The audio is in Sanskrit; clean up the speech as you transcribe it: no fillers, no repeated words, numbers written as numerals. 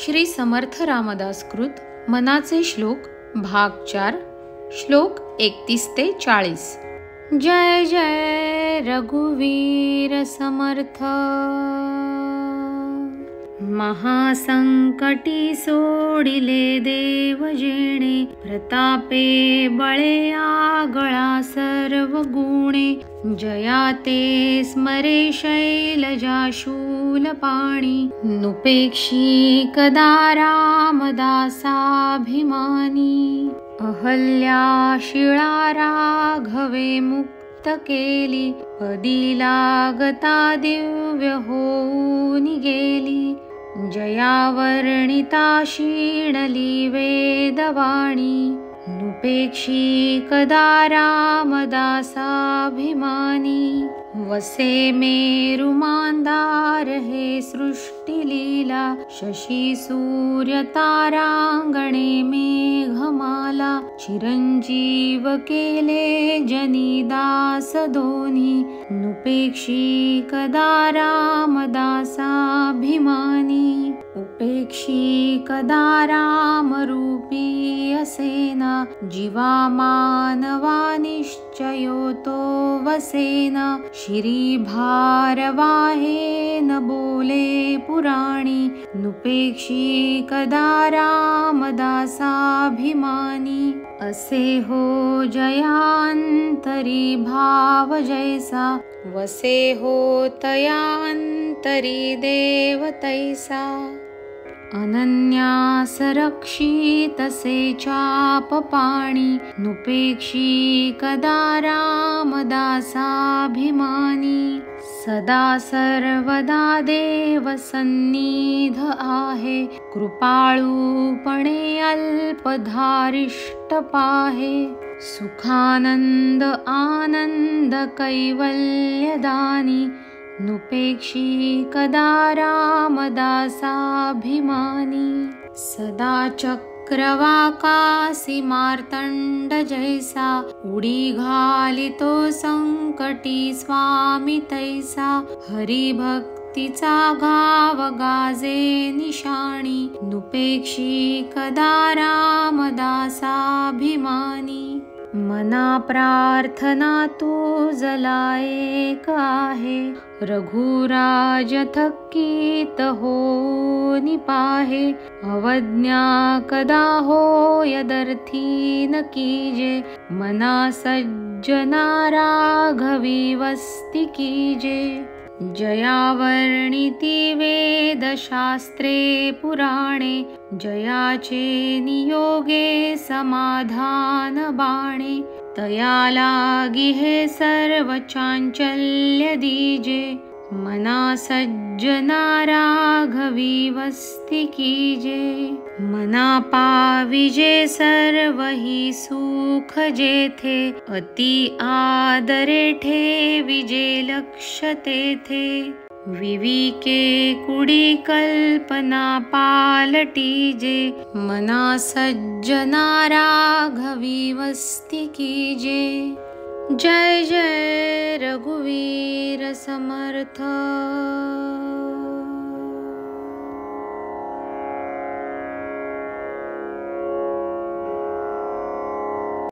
श्री समर्थ रामदास कृत मनाचे श्लोक भाग 4 श्लोक 31 ते 40। जय जय रघुवीर समर्थ। महासंकटी सोडिले देव जेणे, प्रतापे बळे आगळा सर्व गुणे। जया ते स्मरे शैलजा शूलपाणी, नुपेक्षी कदा रामदासाभिमानी। अहल्या शिळा राघवे मुक्त केली, पदी लागता दिव्य होऊन गेली। जया वर्णिता शीणली वेदवाणी, नुपेक्षी कदा रामदासाभिमानी। वसे मेरु मांदार हे सृष्टिलीला, शशी सूर्य तारांगणे मेघमाला। चिरंजीव केले जनिदास दोन्ही, नुपेक्षी कदा रामदासाभिमानी। उपेक्षी कदा रामरूपी असेना, जीवा मानवा निश्चयो तो वसेना। श्री भारवाहे न बोले पुराणी, नुपेक्षी कदा रामदासाभिमानी। असे हो जयांतरी भाव जैसा, वसे हो तयांतरी देव तैसा। अनन्यास रक्षितसे चाप पाणी, नुपेक्षी कदा रामदासाभिमानी। सदा सर्वदा देव सन्निध आहे, कृपाळूपणे अल्पधारिष्ट पाहे। सुखानंद आनंद कैवल्यदानी, नुपेक्षी कदा रामदासाभिमानी। सदा चक्रवाकासी मार्तंड जैसा, उडी घालितो संकटी स्वामी तैसा। हरिभक्तीचा घाव गाजे निशाणी, नुपेक्षी कदा रामदासाभिमानी। मना प्रार्थना तुझ एक आहे, रघुराज थकीत होऊन पाहे। अवज्ञा कदा होयदर्थी न कीजे, मना सज्जना राघवी वस्ती कीजे। जया वर्णिती वेदशास्त्रे पुराणे, जयाचे नियोगे समाधान बाणे। तया लागी हे सर्व चांचल्य दीजे, मना सज्जना राघवी वस्ती कीजे। मना पाविजे सर्व ही सुख जेथे, अति आदरे ठेविजे लक्ष तेथे। विविके कुडी कल्पना पालटीजे, मना सज्जना राघवी वस्ती कीजे। जय जय रघुवीर समर्थ।